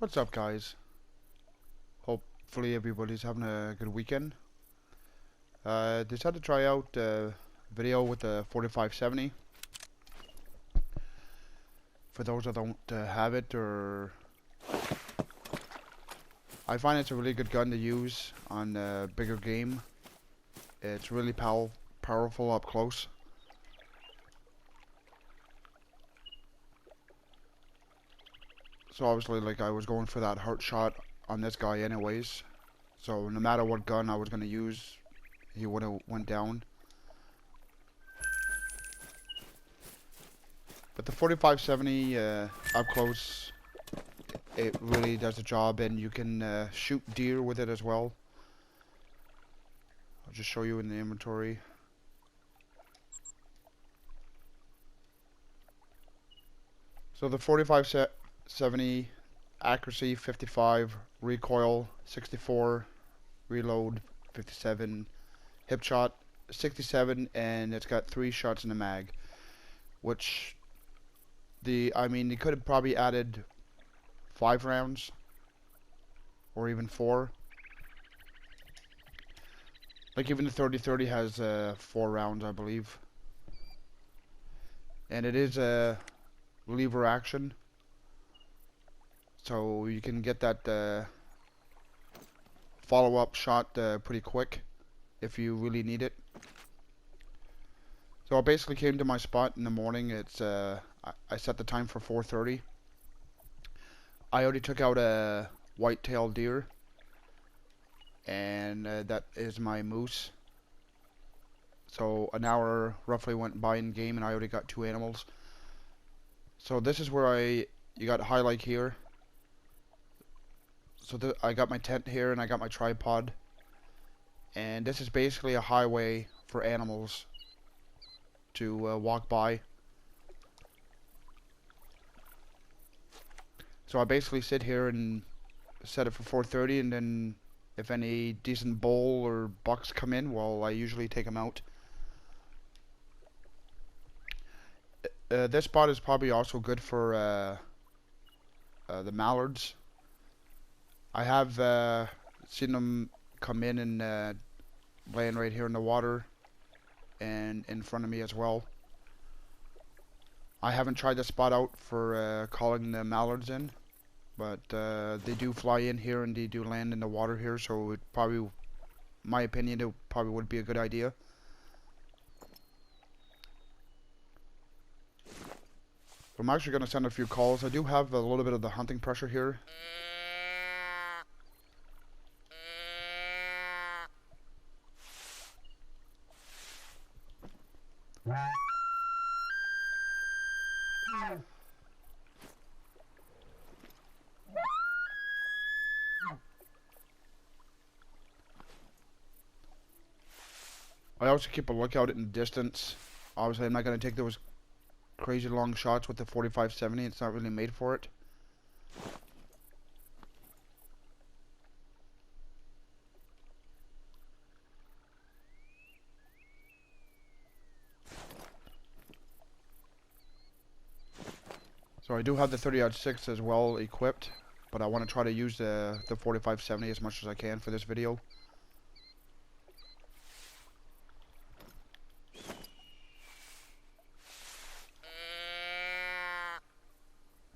What's up, guys? Hopefully everybody's having a good weekend. Decided to try out a video with the 4570. For those that don't have it, or I find it's a really good gun to use on a bigger game. It's really powerful up close. So obviously, like, I was going for that heart shot on this guy anyways. So no matter what gun I was gonna use, he would have went down. But the 4570 up close, it really does the job, and you can shoot deer with it as well. I'll just show you in the inventory. So the 4570, accuracy 55, recoil 64, reload 57, hip shot 67, and it's got 3 shots in the mag, which they could have probably added 5 rounds or even 4. Like even the 3030 has 4 rounds, I believe. And it is a lever action, so you can get that follow-up shot pretty quick if you really need it. So I basically came to my spot in the morning. It's I set the time for 4:30. I already took out a white-tailed deer, and that is my moose. So an hour roughly went by in game, and I already got 2 animals. So this is where you got highlight here. So I got my tent here, and I got my tripod, and this is basically a highway for animals to walk by. So I basically sit here and set it for 4:30, and then if any decent bull or bucks come in, well, I usually take them out. This spot is probably also good for the mallards. I have seen them come in and laying right here in the water and in front of me as well. I haven't tried this spot out for calling the mallards in, but they do fly in here and they do land in the water here, so it probably, my opinion, it probably would be a good idea. I'm actually going to send a few calls. I do have a little bit of the hunting pressure here. I also keep a lookout in the distance. Obviously, I'm not going to take those crazy long shots with the 4570. It's not really made for it. So I do have the 30-06 as well equipped, but I want to try to use the 4570 as much as I can for this video.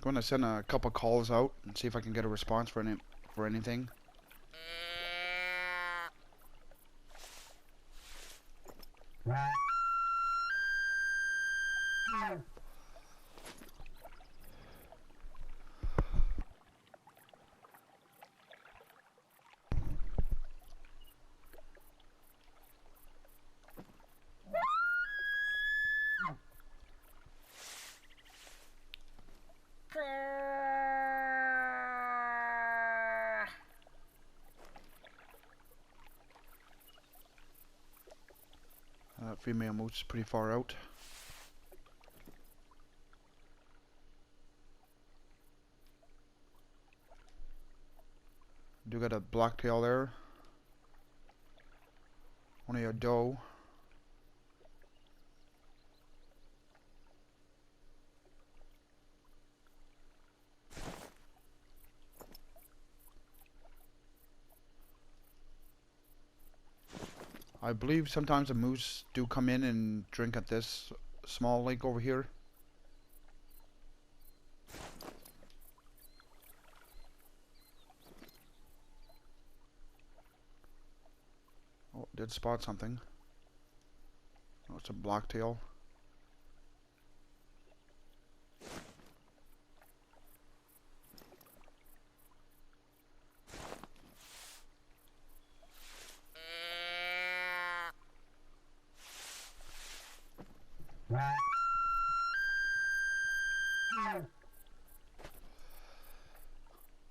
I'm going to send a couple calls out and see if I can get a response for anything. Female moose is pretty far out. Do got a blacktail there. Only a doe. I believe sometimes the moose do come in and drink at this small lake over here. Oh, did spot something. Oh, it's a blacktail.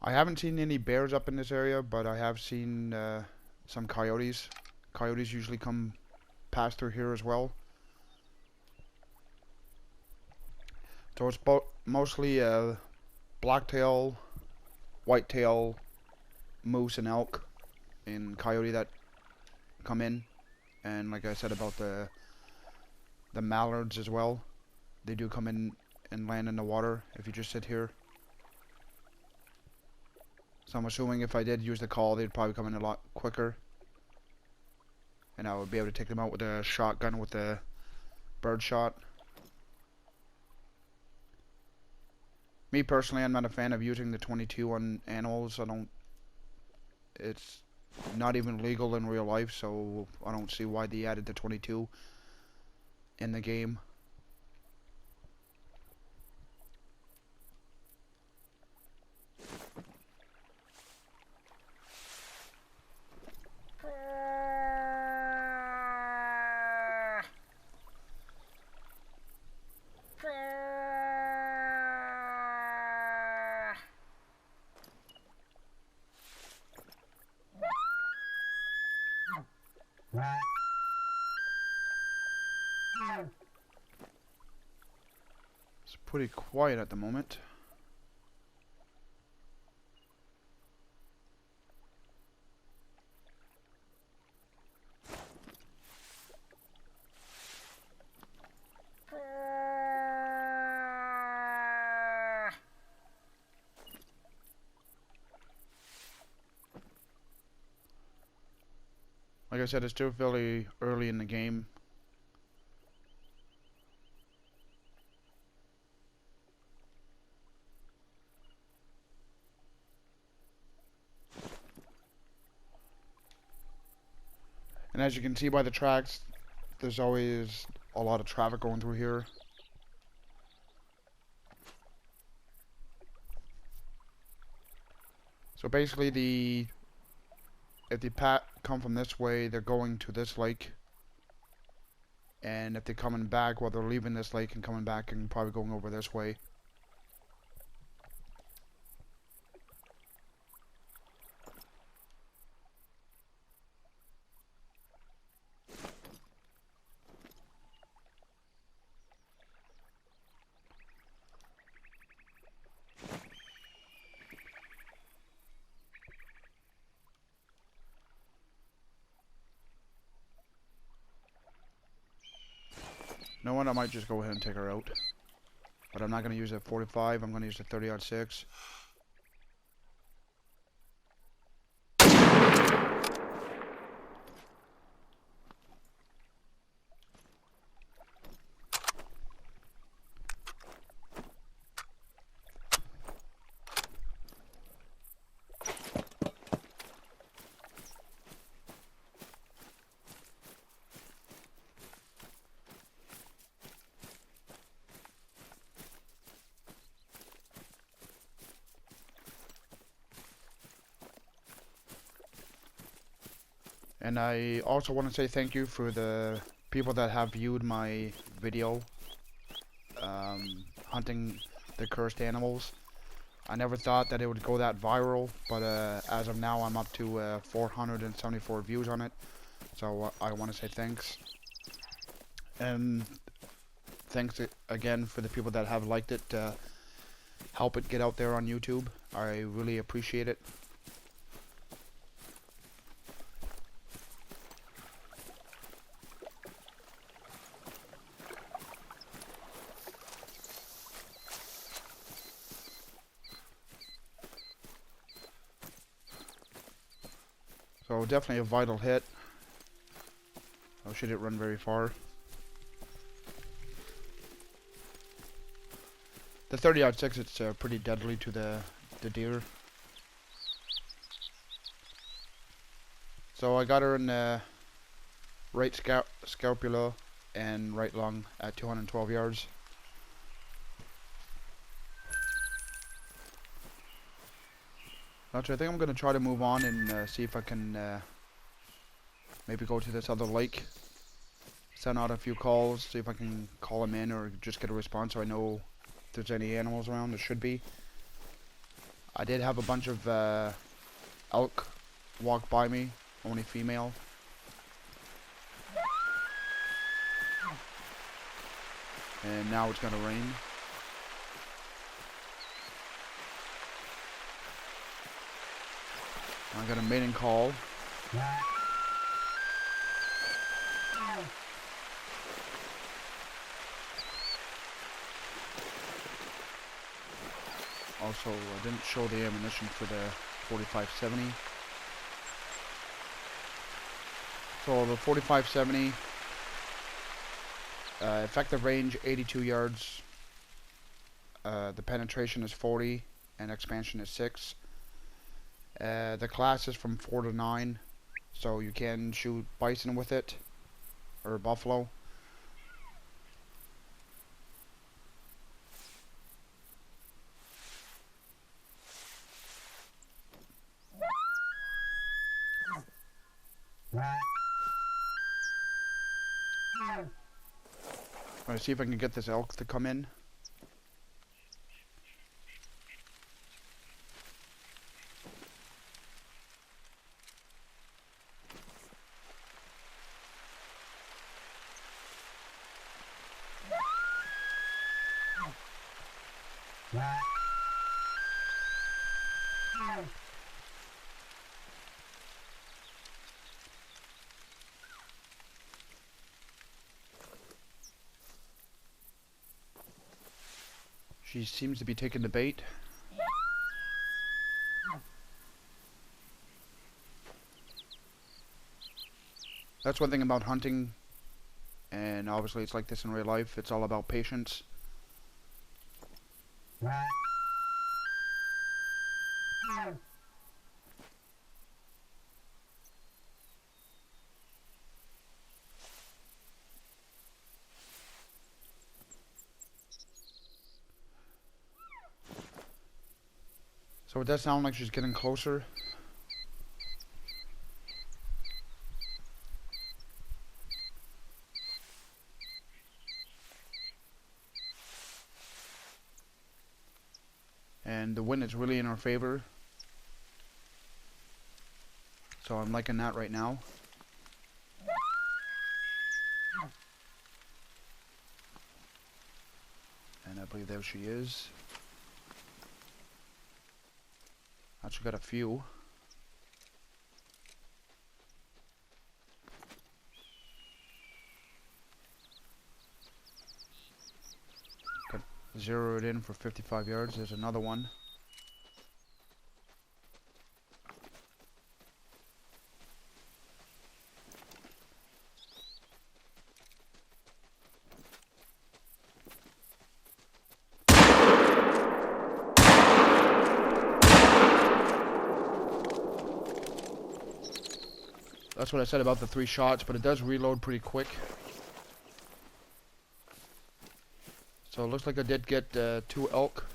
I haven't seen any bears up in this area, but I have seen some coyotes. Coyotes usually come past through here as well. So it's mostly blacktail, whitetail, moose, and elk, and coyote that come in. And like I said about the mallards as well, they do come in and land in the water if you just sit here. So I'm assuming if I did use the call, they'd probably come in a lot quicker. And I would be able to take them out with a shotgun with the bird shot. Me personally, I'm not a fan of using the 22 on animals. It's not even legal in real life, so I don't see why they added the 22 in the game. It's pretty quiet at the moment. Like I said, it's still fairly early in the game. And as you can see by the tracks, there's always a lot of traffic going through here. So basically if the pack come from this way, they're going to this lake. And if they're coming back, well, they're leaving this lake and coming back and probably going over this way. No one, I might just go ahead and take her out. But I'm not going to use a 45, I'm going to use a 30-06. And I also want to say thank you for the people that have viewed my video hunting the cursed animals. I never thought that it would go that viral, but as of now I'm up to 474 views on it. So I want to say thanks. And thanks again for the people that have liked it to help it get out there on YouTube. I really appreciate it. So definitely a vital hit. she didn't run very far. The 30-06, it's pretty deadly to the deer. So I got her in the right scapula and right lung at 212 yards. Actually, I think I'm going to try to move on and see if I can maybe go to this other lake. Send out a few calls, see if I can call them in or just get a response so I know if there's any animals around. There should be. I did have a bunch of elk walk by me, only female. And now it's gonna rain. I got a mating call. Also, I didn't show the ammunition for the 4570. So the 4570, effective range 82 yards. The penetration is 40 and expansion is 6. The class is from 4 to 9, so you can shoot bison with it or buffalo. I'm gonna see if I can get this elk to come in. She seems to be taking the bait. That's one thing about hunting, and obviously it's like this in real life. It's all about patience. So it does sound like she's getting closer. And the wind is really in our favor. So I'm liking that right now. And I believe there she is. Actually got a few. Got zeroed in for 55 yards. There's another one. That's what I said about the 3 shots, but it does reload pretty quick. So it looks like I did get 2 elk.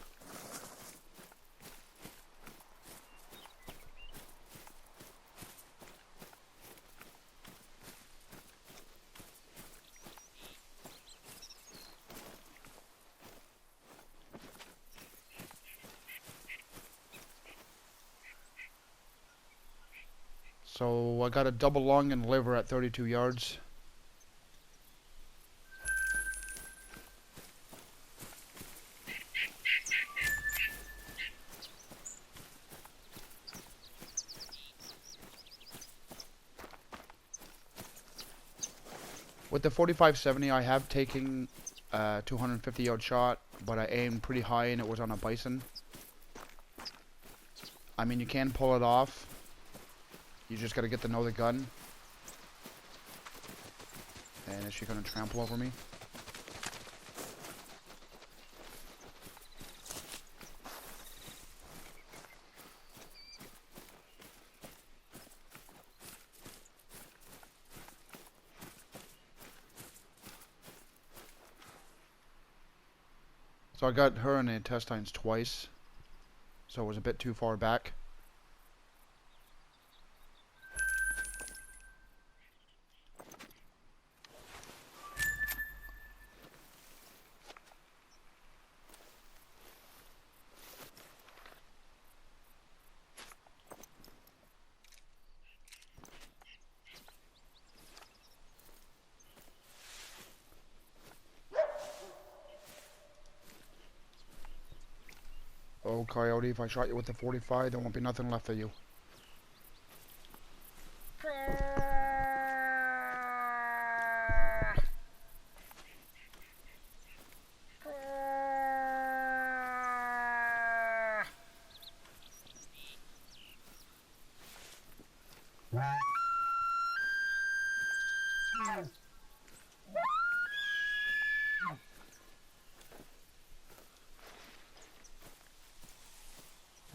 So I got a double lung and liver at 32 yards. With the 4570, I have taken a 250 yard shot, but I aimed pretty high and it was on a bison. I mean, you can pull it off. You just gotta get to know the gun. And is she gonna trample over me? So I got her in the intestines twice, so it was a bit too far back. Oh, Coyote, if I shot you with the 45, there won't be nothing left of you.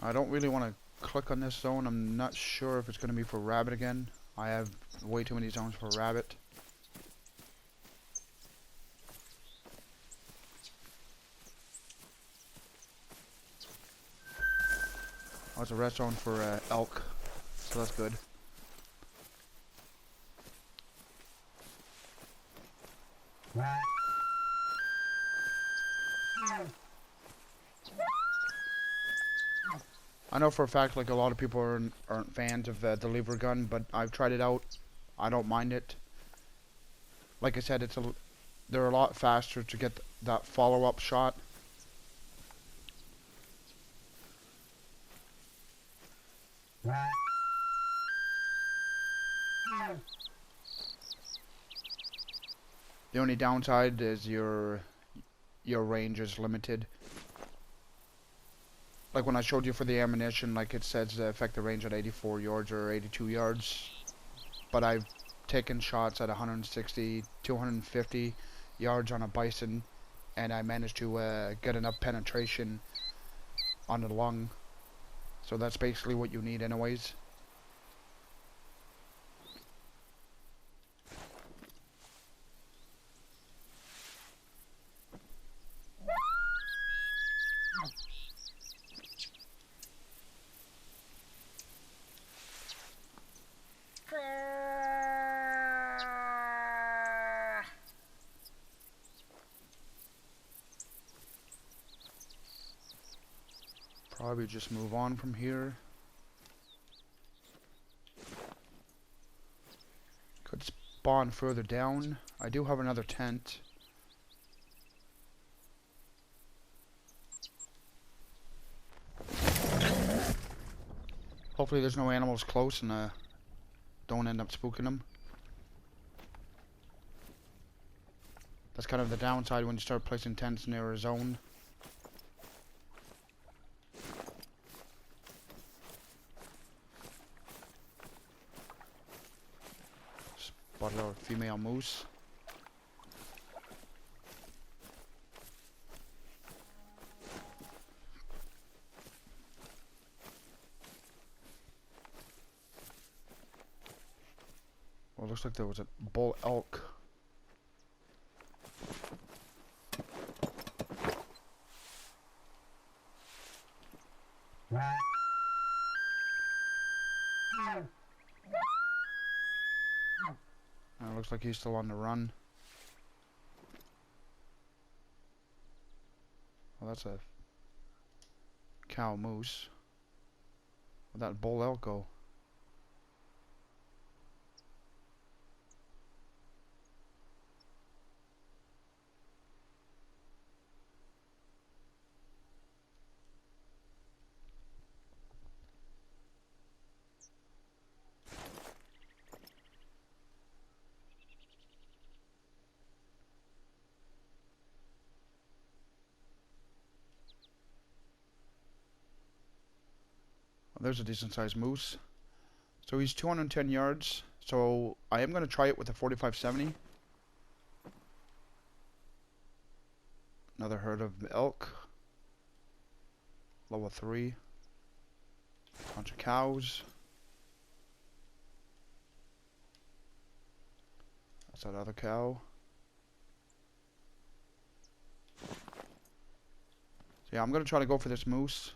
I don't really want to click on this zone. I'm not sure if it's going to be for rabbit again. I have way too many zones for rabbit. Oh, it's a red zone for elk, so that's good. I know for a fact, like, a lot of people aren't fans of the lever gun, but I've tried it out. I don't mind it. Like I said, they're a lot faster to get that follow-up shot. The only downside is your range is limited. Like when I showed you for the ammunition, like it says effective range at 84 yards or 82 yards. But I've taken shots at 160, 250 yards on a bison, and I managed to get enough penetration on the lung. So that's basically what you need anyways. Probably just move on from here. Could spawn further down. I do have another tent. Hopefully there's no animals close and don't end up spooking them. That's kind of the downside when you start placing tents near a zone. Spotted a female moose. Well, it looks like there was a bull elk. It looks like he's still on the run. Well, that's a cow moose. Where'd that bull elk go? There's a decent sized moose. So he's 210 yards. So I am going to try it with a 45-70. Another herd of elk. Level 3. Bunch of cows. That's that other cow. So yeah, I'm gonna try to go for this moose.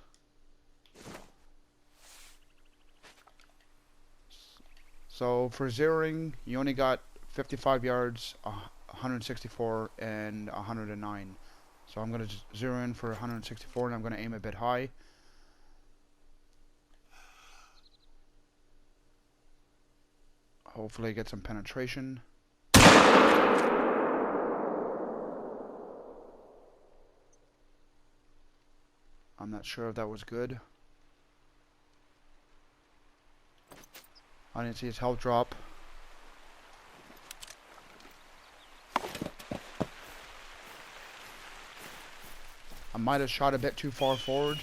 So for zeroing, you only got 55 yards, 164, and 109. So I'm gonna just zero in for 164, and I'm gonna aim a bit high. Hopefully get some penetration. I'm not sure if that was good. I didn't see his health drop. I might have shot a bit too far forward.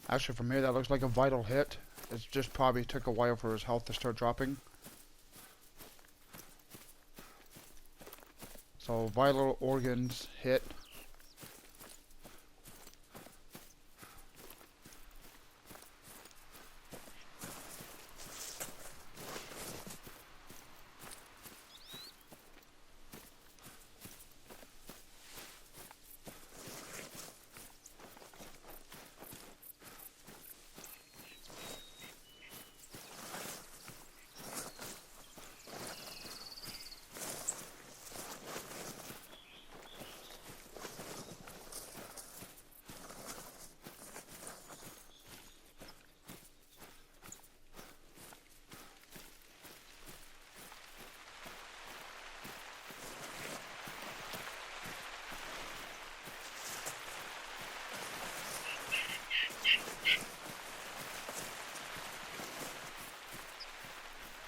Actually, from here, that looks like a vital hit. It just probably took a while for his health to start dropping. So, vital organs hit.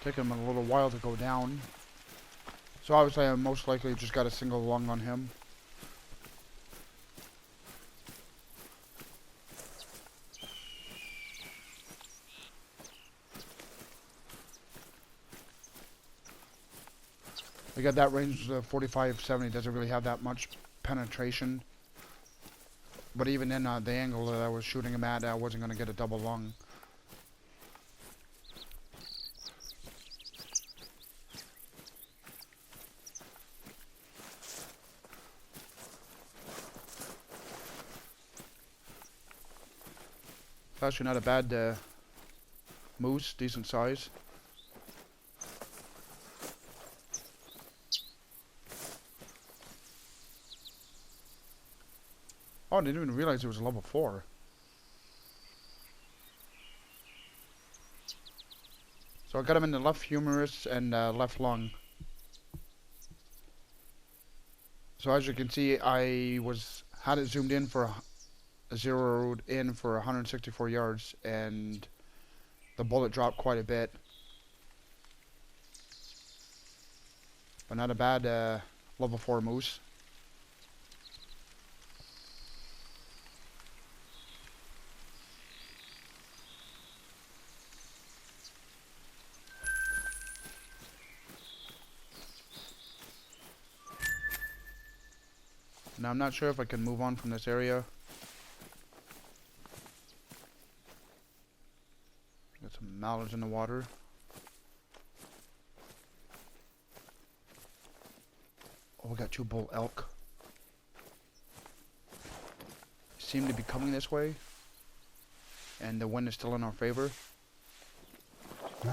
Taking him a little while to go down. So obviously I most likely just got a single lung on him. We got that range, 45-70 doesn't really have that much penetration. But even in the angle that I was shooting him at, I wasn't going to get a double lung. It's actually not a bad moose, decent size. Oh, I didn't even realize it was a level 4. So I got him in the left humerus and left lung. So as you can see, I had it zoomed in for zeroed in for 164 yards, and the bullet dropped quite a bit. But not a bad level 4 moose. Now I'm not sure if I can move on from this area. Got some mallards in the water. Oh, we got 2 bull elk. Seem to be coming this way, and the wind is still in our favor. So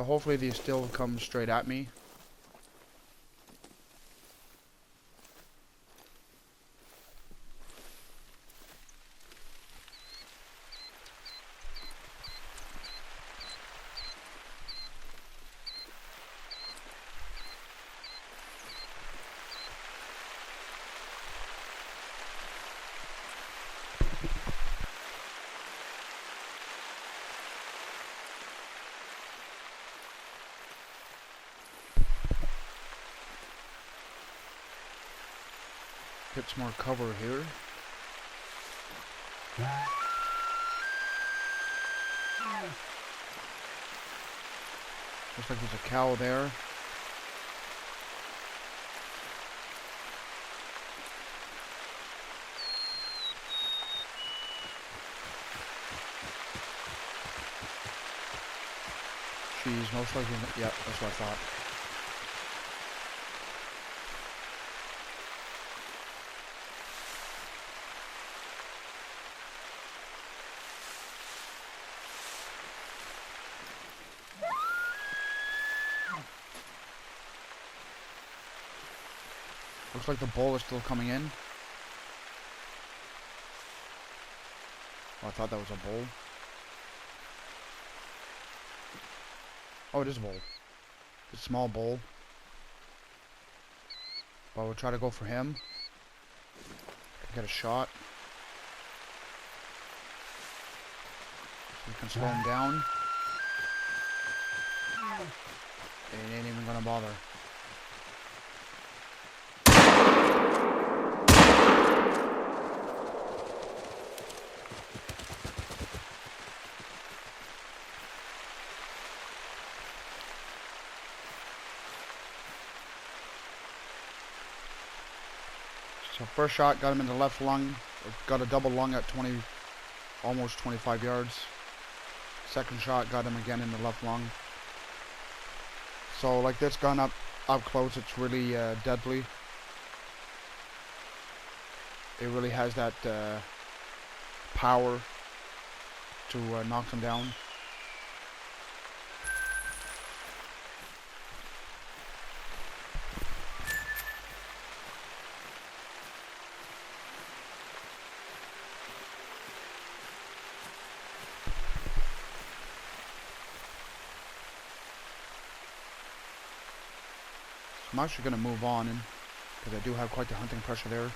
hopefully these still come straight at me. Get some more cover here. Looks like there's a cow there. She's most likely, yeah, that's what I thought. Looks like the bull is still coming in. Oh, I thought that was a bull. Oh, it is a bull. It's a small bull. But we'll try to go for him. Get a shot. So we can slow him down. And he ain't even gonna bother. So first shot got him in the left lung. Got a double lung at 20, almost 25 yards. Second shot got him again in the left lung. So like this gun up close, it's really deadly. It really has that power to knock them down. I'm actually going to move on because I do have quite the hunting pressure there.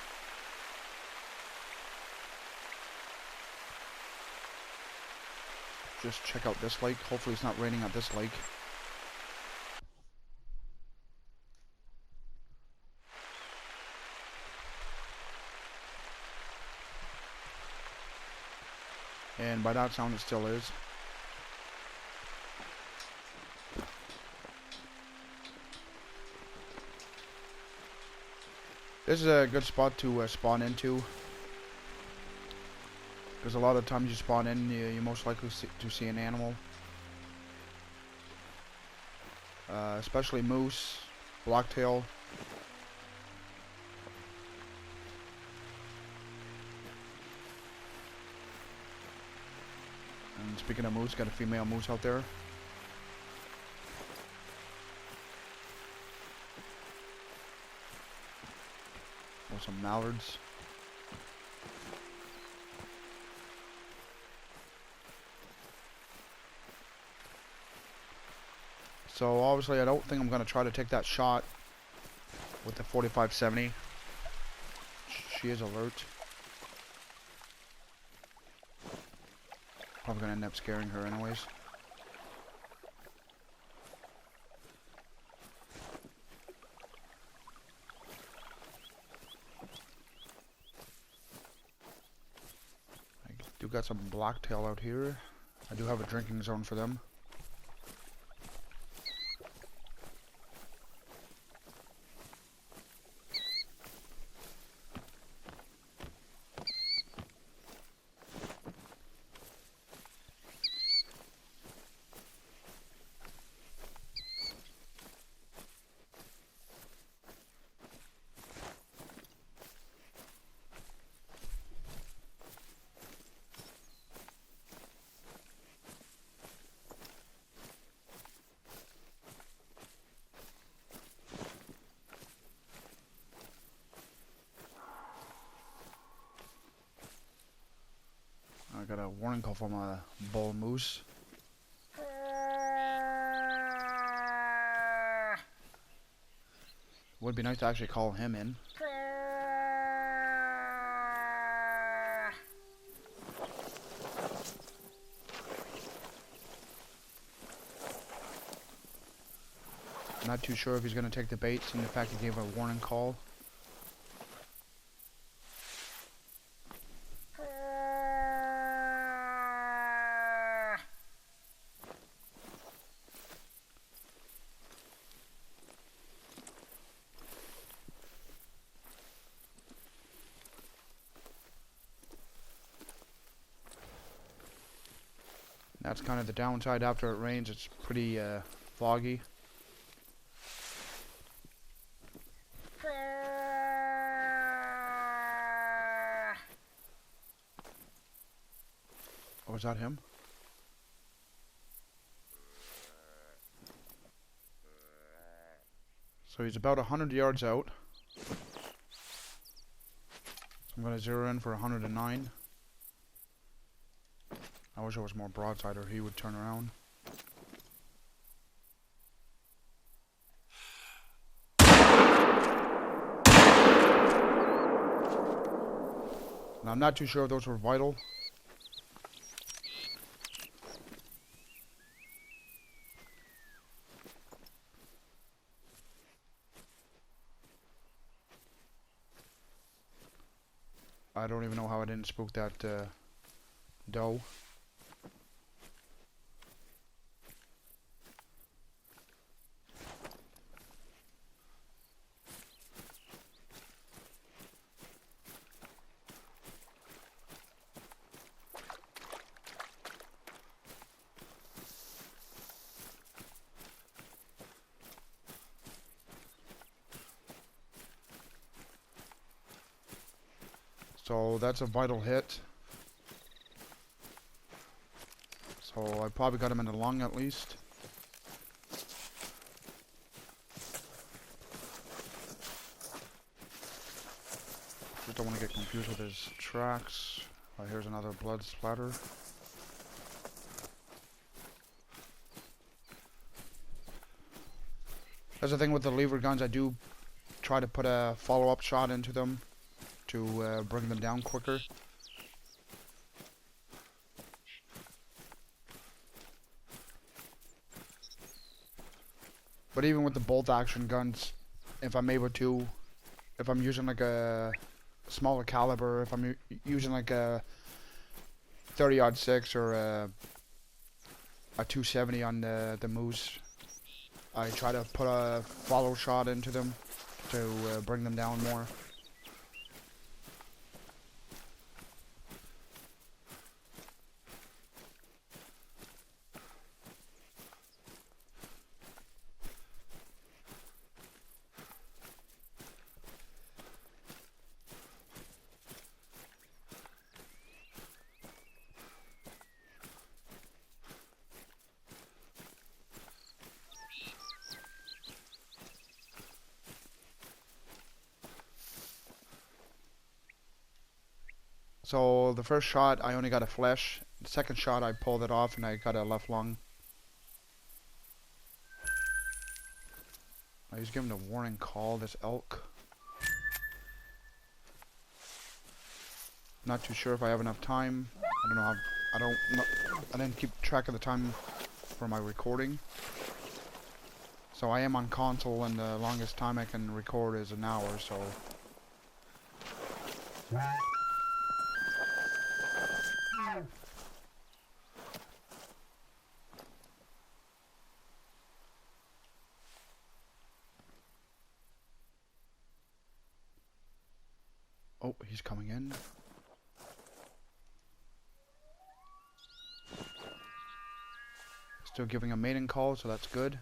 Just check out this lake. Hopefully it's not raining at this lake. And by that sound it still is. This is a good spot to spawn into, because a lot of times you spawn in, you're most likely to see an animal. Especially moose, blacktail. And speaking of moose, got a female moose out there. Or some mallards. So obviously I don't think I'm going to try to take that shot with the 45-70. She is alert. Probably going to end up scaring her anyways. I do got some blacktail out here. I do have a drinking zone for them. a warning call from a bull moose. Would be nice to actually call him in. Not too sure if he's going to take the bait, seeing the fact he gave a warning call. That's kind of the downside after it rains. It's pretty foggy. Oh, is that him? So he's about 100 yards out. So I'm going to zero in for 109. I wish I was more broadside or he would turn around. Now I'm not too sure if those were vital. I don't even know how I didn't spook that doe. So that's a vital hit. So I probably got him in the lung at least. Just don't want to get confused with his tracks. Here's another blood splatter. That's the thing with the lever guns. I do try to put a follow-up shot into them to bring them down quicker. But even with the bolt action guns, if I'm able to, if I'm using like a smaller caliber, if I'm using like a 30-06 or a 270 on the moose, I try to put a follow shot into them to bring them down more. So the first shot I only got a flesh. The second shot I pulled it off and I got a left lung. He's giving a warning call, this elk. Not too sure if I have enough time. I don't know how, I didn't keep track of the time for my recording. So I am on console and the longest time I can record is an hour, so. Oh, he's coming in. Still giving a mating call, so that's good.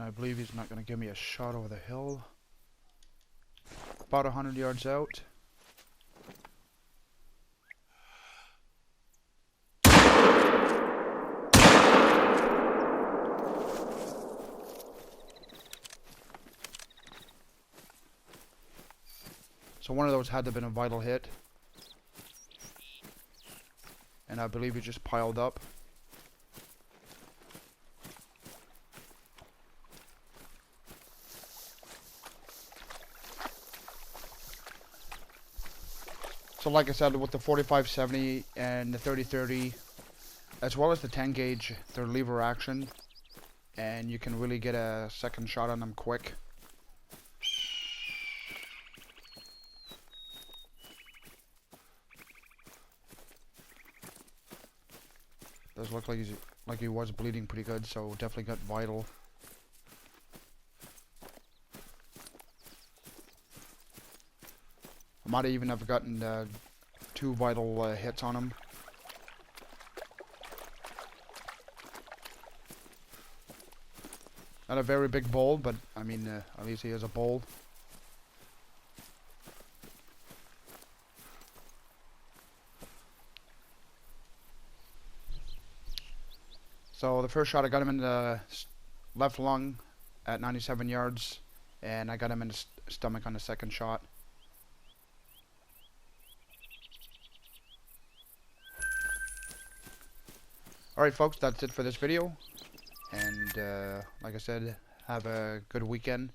I believe he's not going to give me a shot over the hill. About 100 yards out. So one of those had to have been a vital hit. And I believe he just piled up. So like I said, with the 45-70 and the 30-30, as well as the 10 gauge, they're lever action. And you can really get a second shot on them quick. Does look like he was bleeding pretty good, so definitely got vital. I might even have gotten 2 vital hits on him. Not a very big bull, but I mean, at least he is a bull. So the first shot, I got him in the left lung at 97 yards, and I got him in the stomach on the second shot. Alright folks, that's it for this video, and like I said, have a good weekend,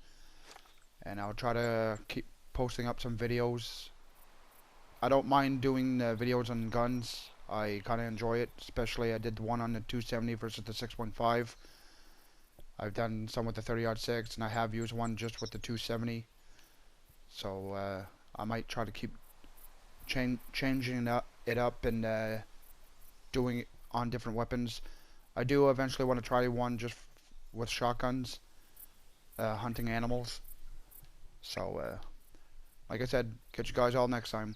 and I'll try to keep posting up some videos. I don't mind doing videos on guns. I kind of enjoy it, especially I did one on the 270 versus the 6.5. I've done some with the 30-06, and I have used one just with the 270. So I might try to keep changing it up and doing it on different weapons. I do eventually want to try one just with shotguns, hunting animals. So like I said, catch you guys all next time.